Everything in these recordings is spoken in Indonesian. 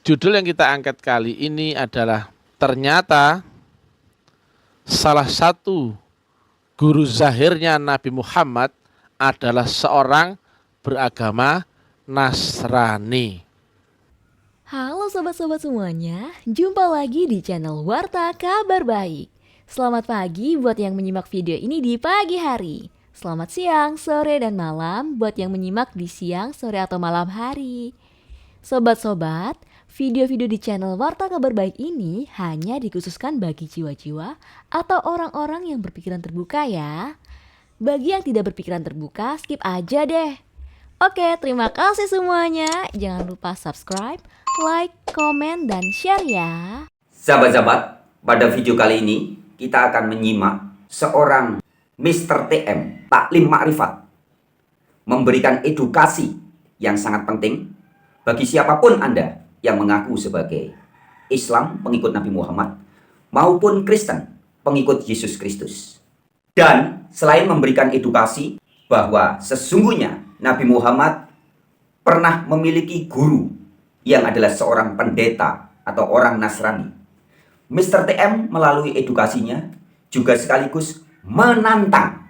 Judul yang kita angkat kali ini adalah ternyata salah satu guru zahirnya Nabi Muhammad adalah seorang beragama Nasrani. Halo sobat-sobat semuanya, jumpa lagi di channel Warta Kabar Baik. Selamat pagi buat yang menyimak video ini di pagi hari. Selamat siang, sore, dan malam buat yang menyimak di siang, sore, atau malam hari. Sobat-sobat, video-video di channel Warta Kabar Baik ini hanya dikhususkan bagi jiwa-jiwa atau orang-orang yang berpikiran terbuka ya. Bagi yang tidak berpikiran terbuka, skip aja deh. Oke, terima kasih semuanya. Jangan lupa subscribe, like, komen, dan share ya. Sahabat-sahabat, pada video kali ini kita akan menyimak seorang Mr. TM, Taklim Makrifat, memberikan edukasi yang sangat penting bagi siapapun Anda yang mengaku sebagai Islam, pengikut Nabi Muhammad, maupun Kristen, pengikut Yesus Kristus. Dan selain memberikan edukasi bahwa sesungguhnya Nabi Muhammad pernah memiliki guru yang adalah seorang pendeta atau orang Nasrani, Mr. TM melalui edukasinya juga sekaligus menantang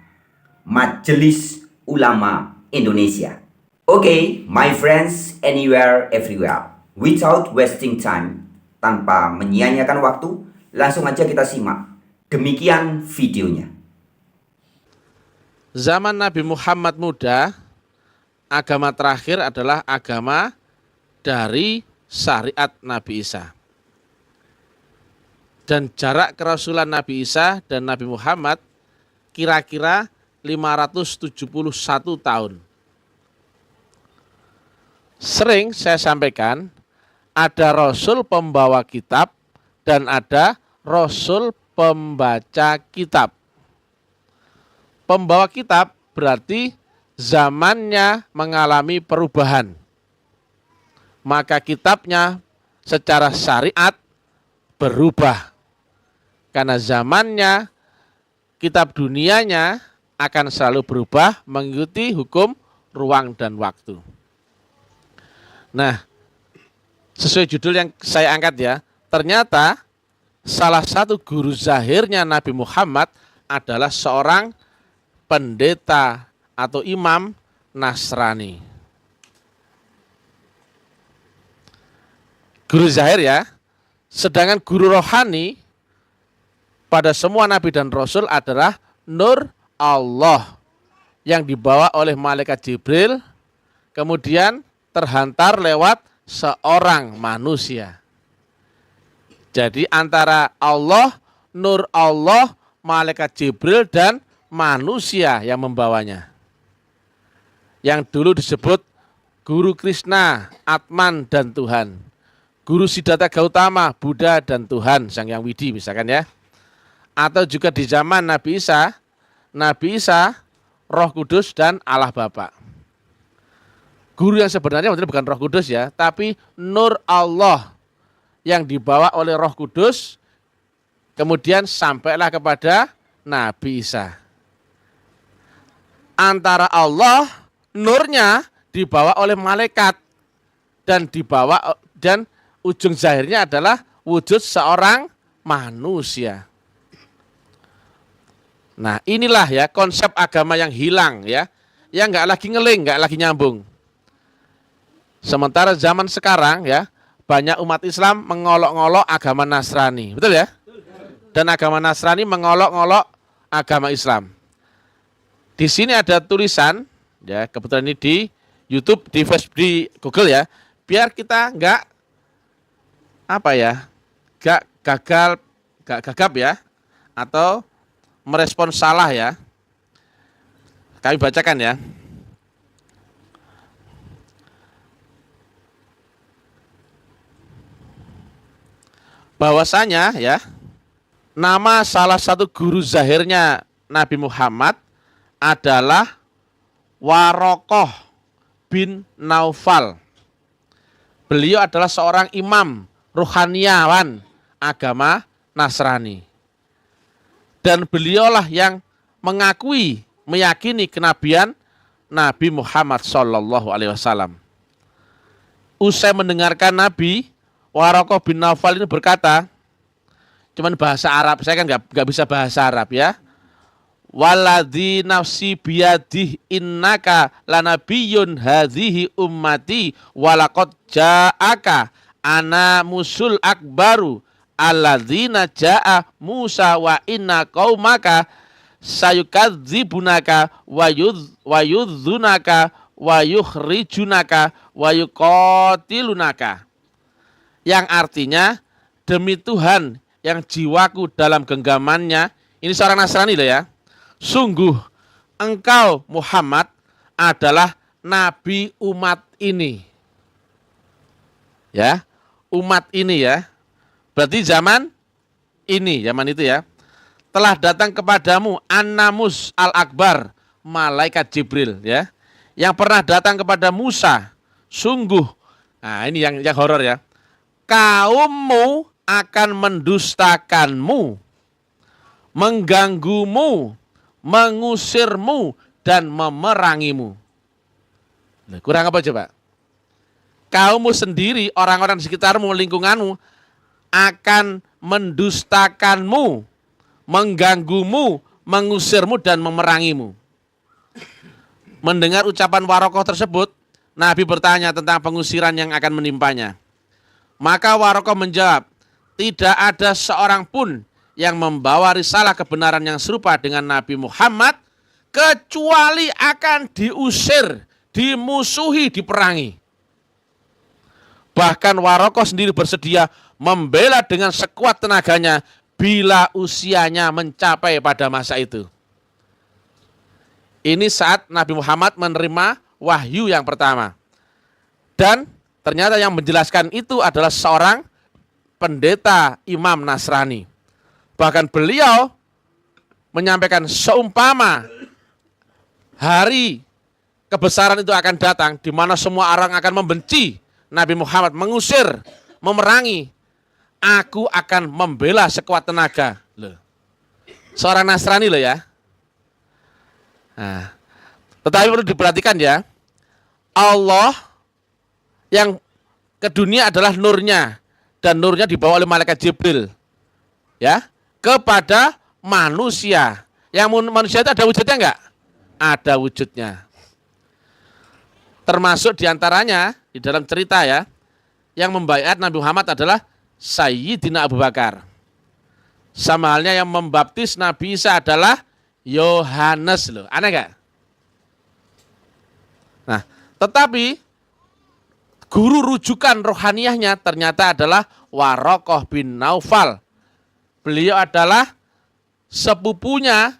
Majelis Ulama Indonesia. Oke, my friends, anywhere, everywhere. Without wasting time, tanpa menyia-nyiakan waktu, langsung aja kita simak. Demikian videonya. Zaman Nabi Muhammad muda, agama terakhir adalah agama dari syariat Nabi Isa. Dan jarak kerasulan Nabi Isa dan Nabi Muhammad kira-kira 571 tahun. Sering saya sampaikan, ada Rasul pembawa kitab dan ada Rasul pembaca kitab. Pembawa kitab berarti zamannya mengalami perubahan. Maka kitabnya secara syariat berubah. Karena zamannya, kitab dunianya akan selalu berubah mengikuti hukum ruang dan waktu. Nah, sesuai judul yang saya angkat ya, ternyata salah satu guru zahirnya Nabi Muhammad adalah seorang pendeta atau imam Nasrani. Guru zahir ya, sedangkan guru rohani pada semua nabi dan rasul adalah nur Allah yang dibawa oleh malaikat Jibril, kemudian terhantar lewat seorang manusia. Jadi antara Allah, nur Allah, malaikat Jibril, dan manusia yang membawanya. Yang dulu disebut Guru Krishna, Atman, dan Tuhan. Guru Siddhartha Gautama, Buddha, dan Tuhan, Sang Hyang Widi misalkan ya. Atau juga di zaman Nabi Isa, Roh Kudus, dan Allah Bapa. Guru yang sebenarnya bukan Roh Kudus ya, tapi nur Allah yang dibawa oleh Roh Kudus, kemudian sampailah kepada Nabi Isa. Antara Allah, nurnya dibawa oleh malaikat dan ujung zahirnya adalah wujud seorang manusia. Nah, inilah ya konsep agama yang hilang ya, yang nggak lagi ngeling, nggak lagi nyambung. Sementara zaman sekarang ya, banyak umat Islam mengolok-ngolok agama Nasrani, betul ya? Dan agama Nasrani mengolok-ngolok agama Islam. Di sini ada tulisan, ya kebetulan ini di YouTube, di Facebook, di Google ya, biar kita nggak gagap ya, atau merespon salah ya. Kami bacakan ya. Bahwasanya ya, nama salah satu guru zahirnya Nabi Muhammad adalah Warokoh bin Naufal. Beliau adalah seorang imam rohaniawan agama Nasrani. Dan beliaulah yang meyakini kenabian Nabi Muhammad SAW. Usai mendengarkan Nabi, Waraqah bin Naufal ini berkata, cuman bahasa Arab, saya kan nggak bisa bahasa Arab ya. Waladzi nafsi biyadih innaka lanabiyyun hadhihi ummati walaqad ja'aka ana musul akbaru alladzina ja'a Musa wa inna qaumaka sayukadzibunaka wa yudhunaka wa yukhrijunaka wa yuqatilunaka. Yang artinya, demi Tuhan yang jiwaku dalam genggamannya, ini seorang Nasrani loh ya. Sungguh engkau Muhammad adalah nabi umat ini. Ya, umat ini ya. Berarti zaman itu ya. Telah datang kepadamu An-Namus Al-Akbar, malaikat Jibril ya. Yang pernah datang kepada Musa. Sungguh, nah ini yang horor ya. Kaummu akan mendustakanmu, mengganggumu, mengusirmu, dan memerangimu. Nah, kurang apa coba? Kaummu sendiri, orang-orang di sekitarmu, lingkunganmu, akan mendustakanmu, mengganggumu, mengusirmu, dan memerangimu. Mendengar ucapan Waraqah tersebut, Nabi bertanya tentang pengusiran yang akan menimpanya. Maka Waraqah menjawab, tidak ada seorang pun yang membawa risalah kebenaran yang serupa dengan Nabi Muhammad, kecuali akan diusir, dimusuhi, diperangi. Bahkan Waraqah sendiri bersedia membela dengan sekuat tenaganya bila usianya mencapai pada masa itu. Ini saat Nabi Muhammad menerima wahyu yang pertama. Dan ternyata yang menjelaskan itu adalah seorang pendeta imam Nasrani. Bahkan beliau menyampaikan seumpama hari kebesaran itu akan datang di mana semua orang akan membenci Nabi Muhammad, mengusir, memerangi. Aku akan membela sekuat tenaga. Loh. Seorang Nasrani loh ya. Nah, tetapi perlu diperhatikan ya. Allah yang ke dunia adalah nurnya. Dan nurnya dibawa oleh malaikat Jibril. Ya, kepada manusia. Yang manusia itu ada wujudnya enggak? Ada wujudnya. Termasuk diantaranya di dalam cerita ya, yang membaiat Nabi Muhammad adalah Sayyidina Abu Bakar. Sama halnya yang membaptis Nabi Isa adalah Yohanes loh. Aneh enggak? Nah, tetapi guru rujukan rohaniahnya ternyata adalah Waraqah bin Naufal. Beliau adalah sepupunya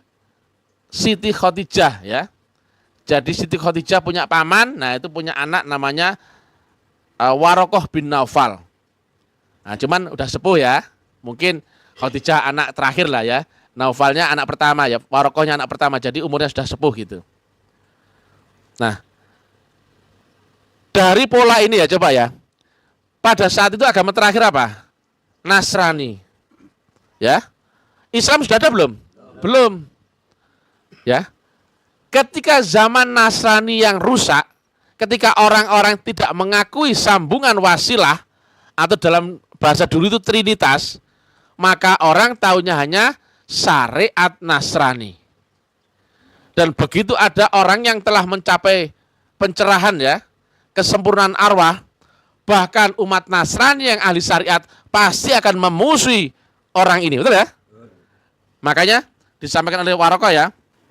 Siti Khadijah ya. Jadi Siti Khadijah punya paman, nah itu punya anak namanya Waraqah bin Naufal. Nah cuman udah sepuh ya, mungkin Khadijah anak terakhir lah ya. Naufalnya anak pertama ya, Waraqahnya anak pertama, jadi umurnya sudah sepuh gitu. Nah, dari pola ini ya coba ya, pada saat itu agama terakhir apa? Nasrani. Ya, Islam sudah ada belum? Belum. Ya, ketika zaman Nasrani yang rusak, ketika orang-orang tidak mengakui sambungan wasilah, atau dalam bahasa dulu itu trinitas, maka orang taunya hanya syariat Nasrani. Dan begitu ada orang yang telah mencapai pencerahan ya, kesempurnaan arwah, bahkan umat Nasrani yang ahli syariat pasti akan memusuhi orang ini, betul ya? Makanya disampaikan oleh Waraqah ya,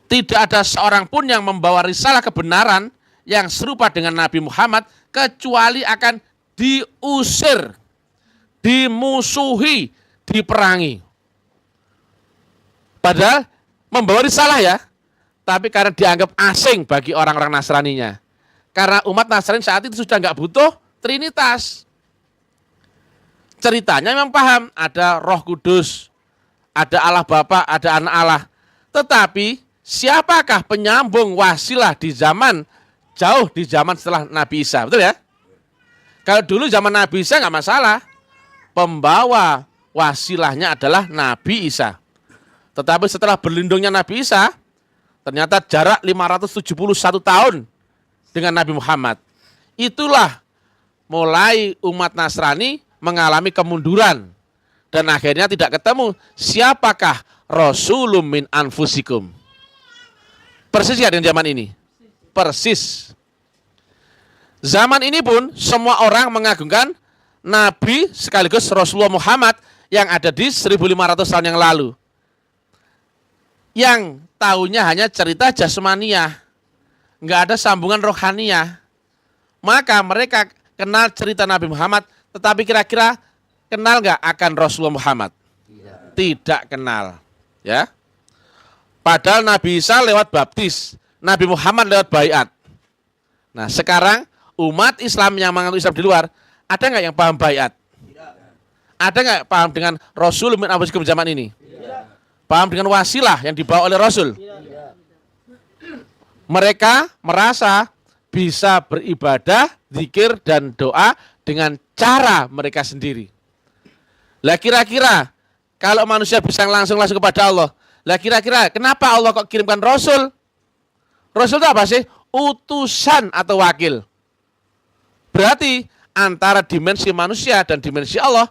tidak ada seorang pun yang membawa risalah kebenaran yang serupa dengan Nabi Muhammad kecuali akan diusir, dimusuhi, diperangi. Padahal membawa risalah ya, tapi karena dianggap asing bagi orang-orang Nasraninya. Karena umat Nasrani saat itu sudah nggak butuh trinitas. Ceritanya memang paham, ada Roh Kudus, ada Allah Bapa, ada Anak Allah. Tetapi siapakah penyambung wasilah di zaman jauh di zaman setelah Nabi Isa, betul ya? Kalau dulu zaman Nabi Isa nggak masalah, pembawa wasilahnya adalah Nabi Isa. Tetapi setelah berlindungnya Nabi Isa, ternyata jarak 571 tahun dengan Nabi Muhammad. Itulah mulai umat Nasrani mengalami kemunduran. Dan akhirnya tidak ketemu siapakah Rasulun min anfusikum. Persis ya dengan zaman ini? Persis. Zaman ini pun semua orang mengagungkan Nabi sekaligus Rasulullah Muhammad yang ada di 1500 tahun yang lalu. Yang tahunya hanya cerita jasmaniah. Nggak ada sambungan rohaniah. Maka mereka kenal cerita Nabi Muhammad, tetapi kira-kira kenal nggak akan Rasulullah Muhammad? Tidak kenal. Ya. Padahal Nabi Isa lewat baptis, Nabi Muhammad lewat baiat. Nah sekarang umat Islam yang mengaku Islam di luar, ada nggak yang paham baiat? Ada nggak paham dengan Rasul min anfusikum zaman ini? Paham dengan wasilah yang dibawa oleh Rasul? Mereka merasa bisa beribadah, zikir, dan doa dengan cara mereka sendiri. Lah kira-kira kalau manusia bisa langsung kepada Allah, lah kira-kira kenapa Allah kok kirimkan Rasul? Rasul itu apa sih? Utusan atau wakil. Berarti antara dimensi manusia dan dimensi Allah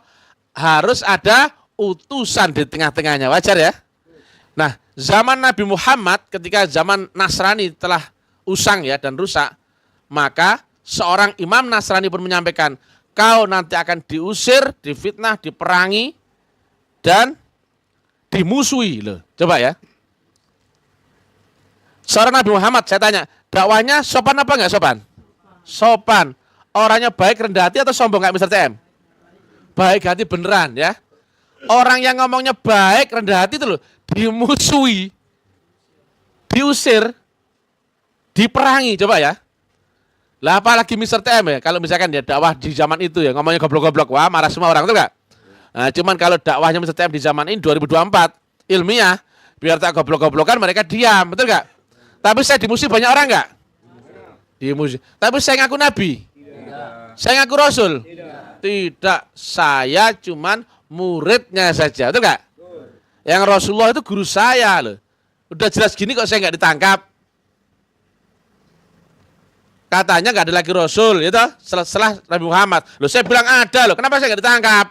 harus ada utusan di tengah-tengahnya. Wajar ya? Nah, zaman Nabi Muhammad ketika zaman Nasrani telah usang ya dan rusak, maka seorang imam Nasrani pun menyampaikan, kau nanti akan diusir, difitnah, diperangi, dan dimusuhi. Loh, coba ya. Seorang Nabi Muhammad, saya tanya, dakwahnya sopan apa enggak sopan? Sopan. Orangnya baik, rendah hati atau sombong kayak Mr. TM? Baik hati beneran ya. Orang yang ngomongnya baik, rendah hati itu loh, dimusuhi, diusir, diperangi, coba ya. Lah apalagi Mr. TM ya, kalau misalkan dia dakwah di zaman itu ya, ngomongnya goblok-goblok, wah marah semua orang, betul gak? Nah, cuman kalau dakwahnya Mr. TM di zaman ini 2024, ilmiah, biar tak goblok-goblokan mereka diam, betul gak? Tapi saya dimusuhi banyak orang gak? Dimusuhi. Tapi saya ngaku Nabi? Saya ngaku Rasul? Tidak, saya cuman muridnya saja, betul gak? Yang Rasulullah itu guru saya loh. Udah jelas gini kok saya nggak ditangkap. Katanya nggak ada lagi Rasul, gitu. Setelah Nabi Muhammad. Loh saya bilang ada loh. Kenapa saya nggak ditangkap?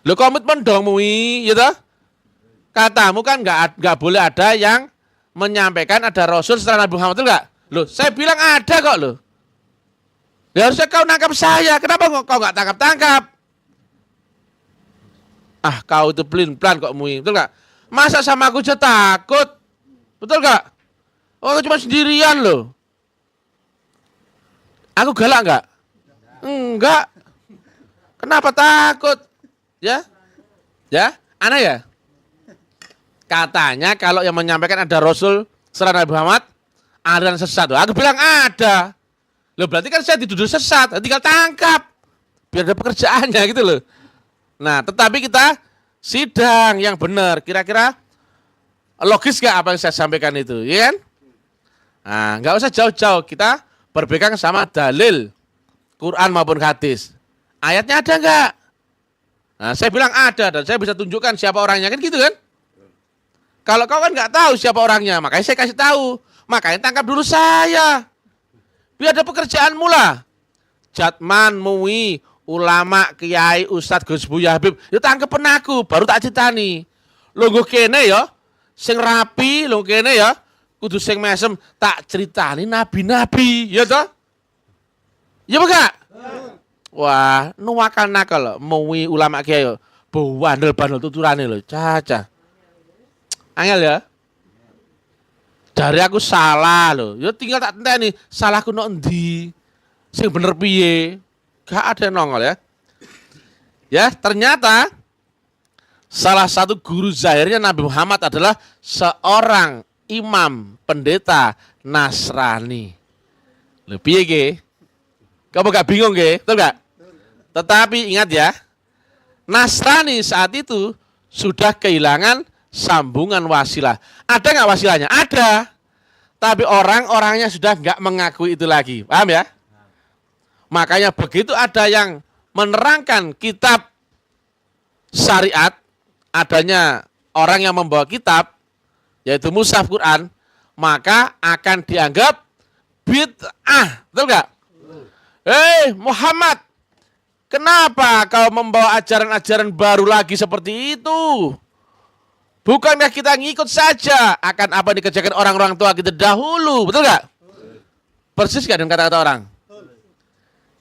Loh komitmen dong mui, gitu. Katamu kan nggak boleh ada yang menyampaikan ada Rasul setelah Nabi Muhammad, betul nggak? Loh saya bilang ada kok loh. Ya harusnya kau nangkap saya. Kenapa kau nggak tangkap? Ah kau itu pelin-pelan kok mui, betul gak? Masa sama aku aja takut? Betul gak? Oh aku cuma sendirian loh. Aku galak gak? Enggak. Kenapa takut? Ya? Ya? Aneh ya? Katanya kalau yang menyampaikan ada Rasul setelah Nabi Muhammad, ada yang sesat. Aku bilang ada. Loh berarti kan saya dituduh sesat, tinggal tangkap. Biar ada pekerjaannya gitu loh. Nah, tetapi kita sidang yang benar. Kira-kira logis gak apa yang saya sampaikan itu, ya kan? Nah, nggak usah jauh-jauh. Kita berpegang sama dalil Quran maupun hadis. Ayatnya ada nggak? Nah, saya bilang ada dan saya bisa tunjukkan siapa orangnya kan gitu kan? Kalau kau kan nggak tahu siapa orangnya, makanya saya kasih tahu. Makanya tangkap dulu saya. Biar ada pekerjaan mula. Jatman, Mui, ulama, kiai, ustadz, Gus Buya Habib, ya tangkepen aku, baru tak citani. Lungguh kene ya, sing rapi, lungguh kene ya, kudu sing mesem, tak ceritani nabi-nabi, ya toh? Ya enggak? Wah, nuwakal nakal, Mui, ulama, kiai, bandel-bandel tuturane lho, caca. Angel ya? Dari aku salah loh, ya tinggal tak tenteni, salahku no endi, sing bener piye? Gak ada yang nongol ya. Ya ternyata salah satu guru zahirnya Nabi Muhammad adalah seorang imam pendeta Nasrani. Lebih ya kamu gak bingung ge, betul gak? Tetapi ingat ya, Nasrani saat itu sudah kehilangan sambungan wasilah. Ada gak wasilahnya? Ada. Tapi orang-orangnya sudah gak mengakui itu lagi. Paham ya? Makanya begitu ada yang menerangkan kitab syariat, adanya orang yang membawa kitab, yaitu mushaf Quran, maka akan dianggap bid'ah. Betul gak? Muhammad, Kenapa kau membawa ajaran-ajaran baru lagi seperti itu? Bukankah kita ngikut saja akan apa yang dikerjakan orang-orang tua kita dahulu, betul nggak? Persis nggak dengan kata-kata orang?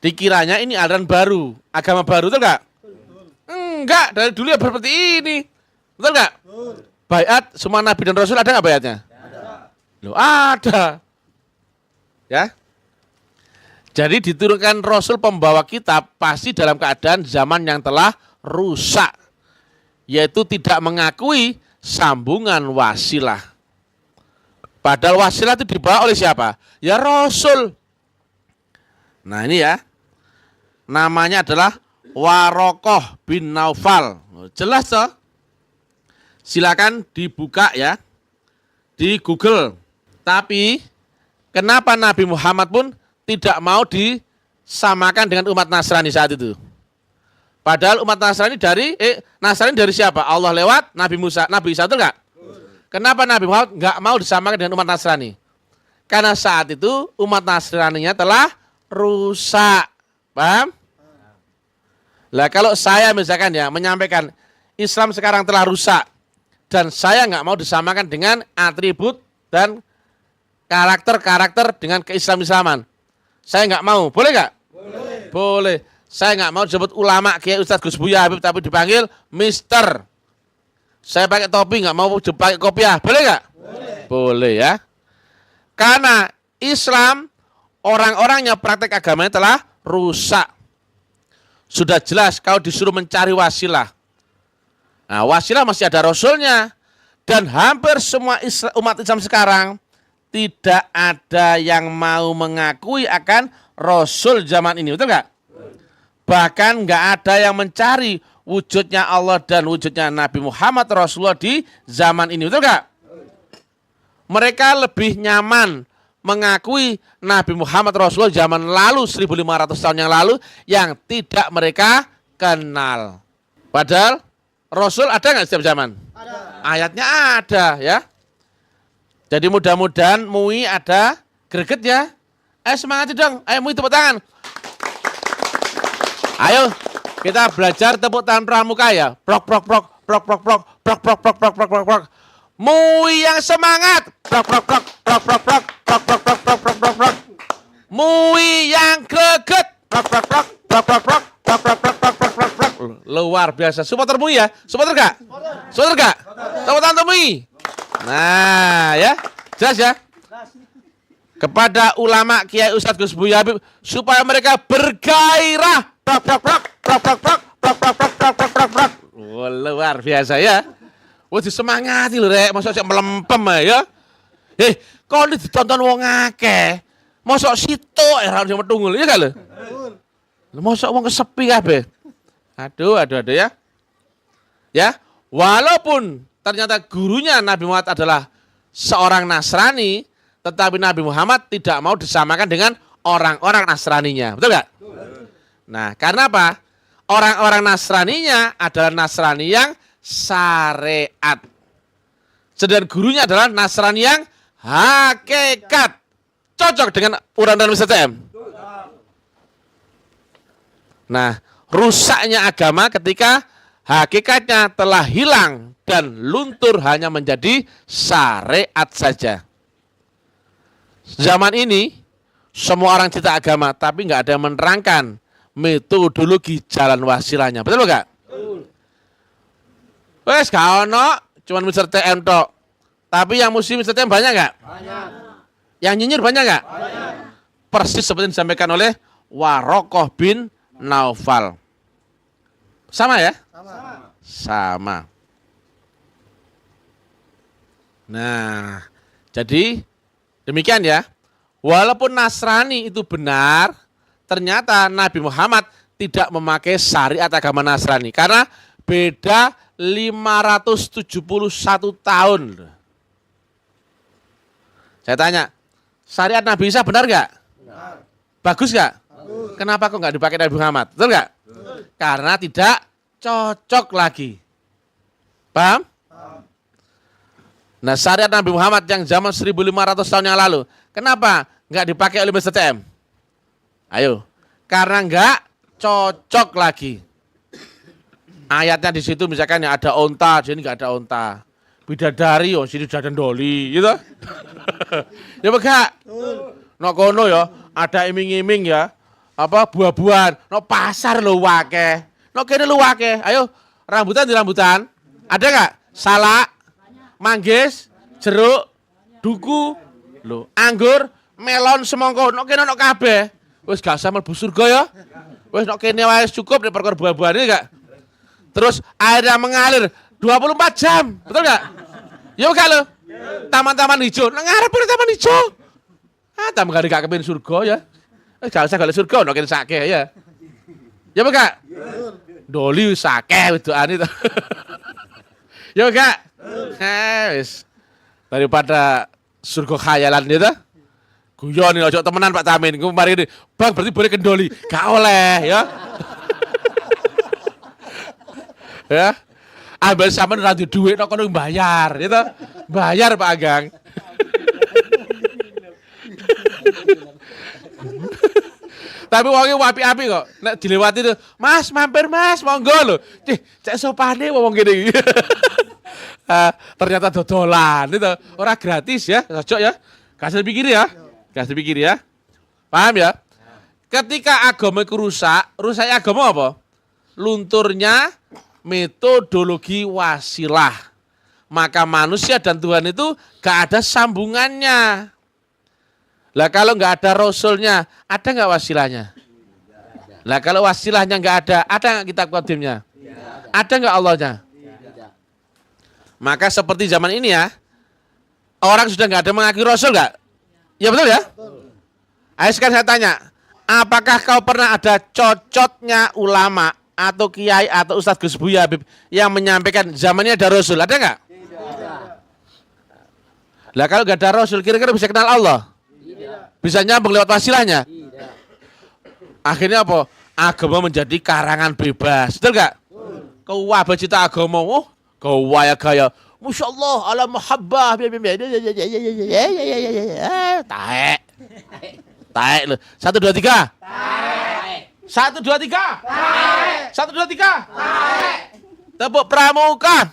Dikiranya ini aliran baru, agama baru, betul nggak? Enggak, dari dulu ya seperti ini, betul nggak? Baiat semua nabi dan rasul ada nggak baiatnya? Loh, ada. Ya. Jadi diturunkan Rasul pembawa kitab pasti dalam keadaan zaman yang telah rusak. Yaitu tidak mengakui sambungan wasilah. Padahal wasilah itu dibawa oleh siapa? Ya Rasul. Nah ini ya. Namanya adalah Warokoh bin Naufal. Jelas toh? Silakan dibuka ya. Di Google. Tapi kenapa Nabi Muhammad pun tidak mau disamakan dengan umat Nasrani saat itu. Padahal umat Nasrani dari siapa? Allah lewat Nabi Musa, Nabi Isa, betul nggak? Kenapa Nabi Muhammad nggak mau disamakan dengan umat Nasrani? Karena saat itu umat Nasraninya telah rusak. Paham? Lah kalau saya misalkan ya menyampaikan Islam sekarang telah rusak dan saya nggak mau disamakan dengan atribut dan karakter-karakter dengan keislaman. Saya nggak mau, boleh nggak? Boleh. Saya nggak mau disebut ulama kayak Ustadz Gus Buya Habib tapi dipanggil Mister. Saya pakai topi nggak mau pakai kopiah, boleh nggak? Boleh ya. Karena Islam orang-orangnya praktek agamanya telah rusak. Sudah jelas kau disuruh mencari wasilah. Nah wasilah masih ada rasulnya dan hampir semua umat Islam sekarang tidak ada yang mau mengakui akan Rasul zaman ini, betul nggak? Bahkan nggak ada yang mencari wujudnya Allah dan wujudnya Nabi Muhammad Rasulullah di zaman ini, betul nggak? Mereka lebih nyaman mengakui Nabi Muhammad Rasulullah zaman lalu 1500 tahun yang lalu yang tidak mereka kenal. Padahal Rasul ada nggak setiap zaman? Ada. Ayatnya ada ya. Jadi mudah-mudahan MUI ada greget ya. Ayo semangat dong. Ayo MUI tepuk tangan. Ayo kita belajar tepuk tangan pramuka ya. Prok prok prok prok prok prok prok prok prok prok prok prok prok. MUI yang semangat. Prok prok prok prok prok prok prok prok prok prok prok prok prok. MUI yang greget. Prok prok prok prok prok prok prok prok prok prok prok prok prok. Luar biasa. Supporter MUI ya. Supporter enggak? Supporter enggak? Tepuk tangan untuk MUI. Nah ya, jelas ya. Kepada ulama Kiai Ustadz Gus Buya Habib supaya mereka bergairah. Prok prok prok prok prok prok prok prok prok prok prok prok prok. Luar biasa ya. Wah disemangati lho rek, mosok sik melempem ya. Kok ditonton wong akeh. Mosok sitok ora ono metungul ya gak lho? Mosok wong kesepi kabeh. Aduh ya. Ya, walaupun ternyata gurunya Nabi Muhammad adalah seorang Nasrani, tetapi Nabi Muhammad tidak mau disamakan dengan orang-orang Nasraninya. Betul nggak? Nah, karena apa? Orang-orang Nasraninya adalah Nasrani yang syariat. Sedangkan gurunya adalah Nasrani yang hakikat. Cocok dengan uraian Mr. TM. Nah, rusaknya agama ketika hakikatnya telah hilang dan luntur hanya menjadi syariat saja. Zaman ini semua orang cinta agama tapi nggak ada yang menerangkan metodologi jalan wasilahnya. Betul nggak? Wes gak ono, cuman Mr. TM tok. Tapi yang musim Mr. TM banyak nggak? Banyak. Yang nyinyir banyak nggak? Banyak. Persis seperti yang disampaikan oleh Warokoh bin Naufal. Sama ya? Sama. Nah, jadi demikian ya. Walaupun Nasrani itu benar, ternyata Nabi Muhammad tidak memakai syariat agama Nasrani. Karena beda 571 tahun. Saya tanya, syariat Nabi Isa benar nggak? Benar. Bagus nggak? Bagus. Kenapa kok nggak dipakai Nabi Muhammad? Betul nggak? Karena tidak cocok lagi. Paham? Nah syariat Nabi Muhammad yang zaman 1500 tahun yang lalu, kenapa nggak dipakai oleh Mr. TM? Ayo, karena nggak cocok lagi. Ayatnya di situ misalkan ya ada onta, di sini nggak ada onta. Bidadari, oh sini sudah ada doli, gitu. Ya enggak? No kono ya, ada iming-iming ya. Apa buah-buahan, no pasar lo wake. No kene lo wake. Ayo, rambutan di rambutan. Ada nggak? Salak, manggis, jeruk, duku, lo, anggur, melon, semongko. No kene no kabeh. Wis gak usah mlebu surga ya. Wis no kene wae cukup nek perkara buah-buahan ini enggak? Terus airnya mengalir 24 jam, betul nggak? Ya enggak lo? Taman-taman hijau, nang ngarep ada taman hijau. Ah, taman gak kepin surga ya. Gak usah golek surga, nek sakeh ya. Ya enggak? Doli sakeh wedokane to. Ya enggak? Wis. Daripada surga khayalan itu. Guyon ojo temenan Pak Tamin. Kemarin ini, Bang berarti boleh kendoli. Gak oleh ya. Ya. Ambil sampean ra duwe dhuwit nek kono bayar, gitu. Bayar Pak Agang. Tapi wonge api-api kok. Nek dilewati itu, "Mas, mampir Mas, monggo lho." Cek sopane wong ngene iki. Ternyata dodolan itu. Ora gratis ya, cocok ya. Kasih pikir ya. Kasih pikir ya. Paham ya? Ketika agama itu rusak, rusaknya agama apa? Lunturnya metodologi wasilah. Maka manusia dan Tuhan itu gak ada sambungannya. Lah kalau gak ada rasulnya, ada gak wasilahnya? Lah kalau wasilahnya gak ada gak kitab qadimnya? Ada gak Allahnya? Maka seperti zaman ini ya, orang sudah gak ada mengakui rasul gak? Ya betul ya? Ayo sekarang saya tanya, apakah kau pernah ada cocotnya ulama atau kiai atau Ustadz Gus Buya Habib yang menyampaikan zamannya ada Rasul, ada nggak? Lah kalau nggak ada Rasul, kira-kira bisa kenal Allah? Bisa nyambung lewat wasilahnya? Akhirnya apa? Agama menjadi karangan bebas, betul nggak? Kau wabah cita agama, kau waya gaya, Masya Allah, ala muhabbah, taek, taek lo, 1, 2, 3. 1, 2, 3. 1, 2, 3. Tepuk pramuka.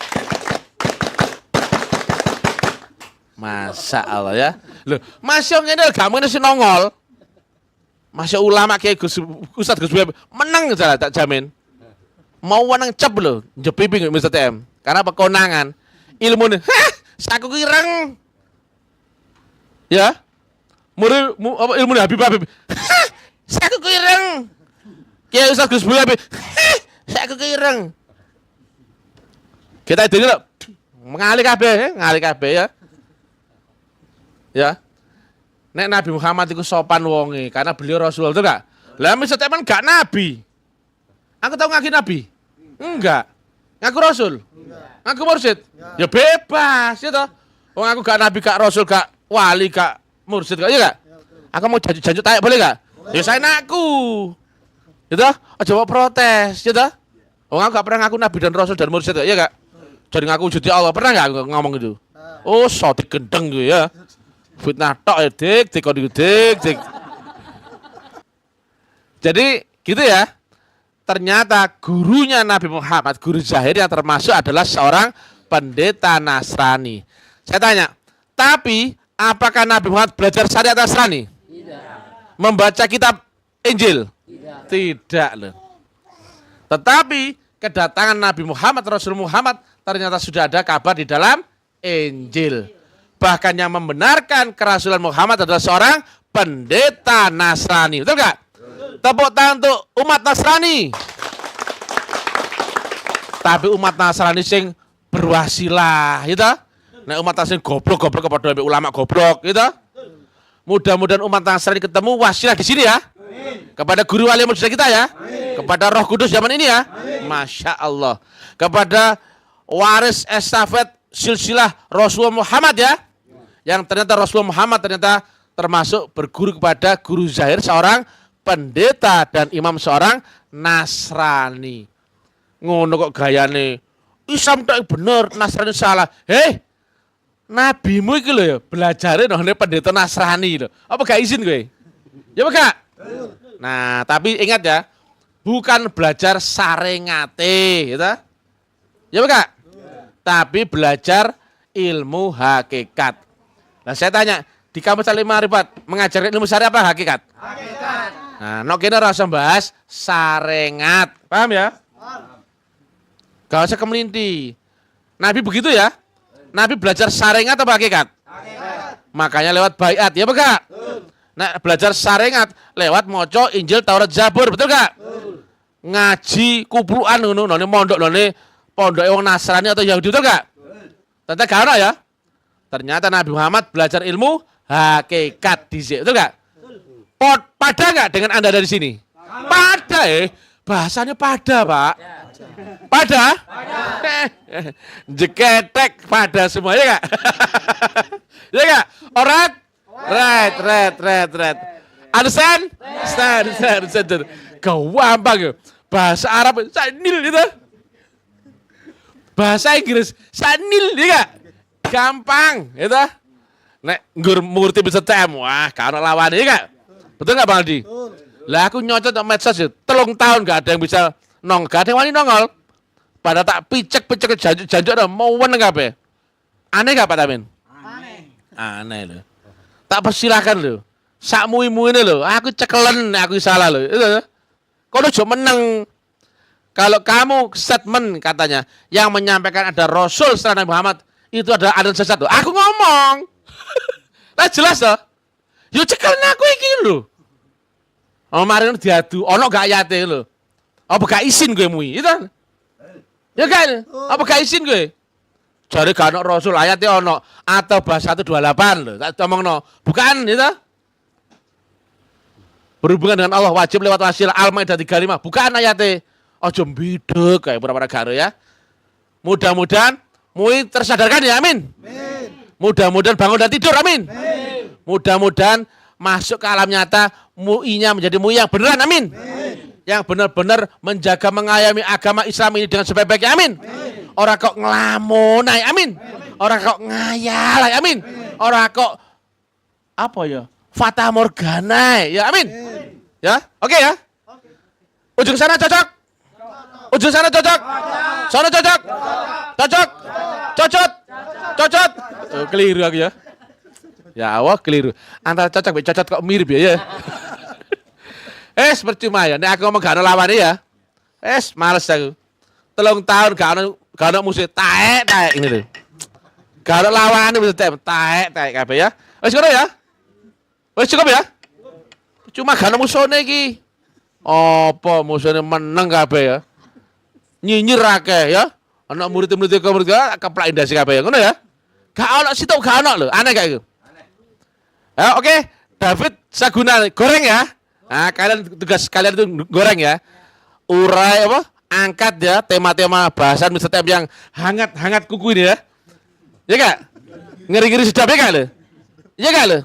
Masa Allah ya. Loh, masih ngene gak mungkin sing nongol. Masih ulama kayak Ustadz Gus Buya menang salah tak jamin. Mau menang cep lho, jepiping Mr. TM. Karena apa konangan. Ilmune, saku kireng. Ya. Ilmune Habib Habib. Saku kireng. Kiai Ustadz Gus Buya, saya kekireng. Kita itu dulu, ngali kabeh ya. Ya. Nek Nabi Muhammad itu sopan wonge, karena beliau Rasul itu enggak. Lah misal teman enggak Nabi. Aku tahu ngaku Nabi? Enggak. Ngaku Rasul? Ngaku mursyid? Ya bebas, ya toh. Wong aku gak Nabi, gak Rasul, gak wali, gak mursyid, gak, ya enggak? Aku mau janji-janji tayak boleh enggak? Ya saya ngaku. Gitu, aja mau protes, gitu. Oh, aku gak pernah ngaku Nabi dan Rasul dan mursyid, ya gak? Jadi ngaku jadi Allah, pernah gak aku ngomong itu? Oh, sotik gendeng gitu ya. Fitnah tok ya, dik. Jadi, gitu ya. Ternyata gurunya Nabi Muhammad, guru Zahir yang termasuk adalah seorang pendeta Nasrani. Saya tanya, tapi apakah Nabi Muhammad belajar syariat Nasrani? Tidak. Membaca kitab Injil? Tidak loh. Tetapi kedatangan Nabi Muhammad, Rasul Muhammad ternyata sudah ada kabar di dalam Injil. Bahkan yang membenarkan kerasulan Muhammad adalah seorang pendeta Nasrani. Betul nggak? Tepuk tangan untuk umat Nasrani. Tapi umat Nasrani sing berwasilah, gitu. Nah umat Nasrani goblok kepada ulama goblok, gitu. Mudah-mudahan umat Nasrani ketemu wasilah di sini ya. Kepada guru wali murid kita ya. Kepada Roh Kudus zaman ini ya. Masya Allah. Kepada waris estafet silsilah Rasulullah Muhammad ya. Yang ternyata Rasulullah Muhammad ternyata termasuk berguru kepada guru Zahir seorang pendeta dan imam seorang Nasrani. Ngono kok gayane. Islam tak bener, Nasrani salah. Hei, nabimu iki lho ya, belajare nang pendeta Nasrani lho. Apa gak izin kowe? Ya apa gak? Nah, tapi ingat ya, bukan belajar sarengate, gitu. Ya Pak? Tapi belajar ilmu hakikat. Nah saya tanya, di kampus Taklim Ma'rifat mengajarkan ilmu syari apa hakikat? Hakikat. Nah, nok kene rasa bahas sarengat. Paham ya? Gak usah kemelinti. Nabi begitu ya? Nabi belajar sarengat apa hakikat? Hakikat. Makanya lewat baiat, ya Pak? Nah, belajar sarengat lewat moco Injil, Taurat, Zabur, betul gak? Ngaji kupluan ngono, none mondok none pondok wong Nasrani atau Yahudi, betul gak? Ternyata gak ono ya? Ternyata Nabi Muhammad belajar ilmu hakikat di sini, betul gak? Pada gak dengan Anda dari sini? Pada bahasanya pada, Pak. Pada? Jeketek pada semuanya gak? Ya gak? Alright? Right. Understand? Stand. Gampang ya. Bahasa Arab sanil itu. Bahasa Inggris sanil ya gak? Gampang, itu. Nek ngerti bisa tem, wah, kalau lawan ya gak? Betul gak Bang Aldi? Lah aku nyocot sama medsos ya, 3 tahun gak ada yang bisa gak ada yang wani nongol. Pada tak picek janjuk mau weneng kabeh. Aneh gak Pak Tamin? Aneh loh. Tak persilahkan loh. Sak mui-muine loh. Aku cekelen, aku salah loh. Itu. Kau udah menang. Kalau kamu statement katanya yang menyampaikan ada Rasul setelah Nabi Muhammad itu ada sesat loh. Aku ngomong. Nah jelas loh. Yo cekelen aku iki loh. Oh mari diadu. Ono gak ayate loh. Apa gak izin gue mui? Itu. Ya kan? Apa gak izin gue? Jare gak ono Rasul ayatnya ono atau bahasa 128 lho. Tak omongno. Bukan itu. Berhubungan dengan Allah wajib lewat wasilah Al-Maidah 35. Bukan ayatnya. Ojo mbideg kayak beberapa negara ya. Mudah-mudahan mui tersadarkan ya, amin. Mudah-mudahan bangun dan tidur, amin. Mudah-mudahan masuk ke alam nyata muinya menjadi mui yang beneran, amin. Yang benar-benar menjaga mengayomi agama Islam ini dengan sebaik-baiknya, amin. Orang kok ngelamun, amin. Orang kok ngayal, amin. Orang kok apa ya? Fata Morgana, ya amin. Ya, oke ya. Ujung sana cocok. Ujung sana cocok. Sana cocok. Cocok. Keliru aku ya. Ya Allah keliru. Antara cocok dan cocok kok mirip ya. Percuma ya. Nek aku ngomong gak ada lawannya ya. Males aku. 3 tahun gak ada musuh taek ini lho. Gak ada lawannya bisa taek kabeh ya. Wis ngono ya. Wis cukup ya. Cuma gak ada musuhnya iki. Apa musuhnya menang kabeh ya. Nyinyir akeh ya. Anak murid-murid keplak indasi kabeh ya. Ngono ya. Gak ono situ gak ono lho. Aneh gak iku. Ya oke. David Saguna goreng ya. Nah, tugas kalian itu goreng ya. Urai apa? Angkat ya tema-tema bahasan Mr. Tem yang hangat kuku ini ya. Ya gak? Ngeri-ngeri sedap ya gak lho? Ya gak lho?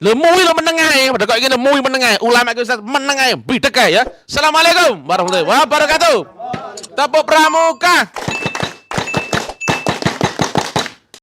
Lho mui lo meneng ae, padha kok iki mui meneng ae. Ulama iki Ustaz meneng ae, bidek ae ya. Assalamualaikum warahmatullahi wabarakatuh. Tepuk pramuka.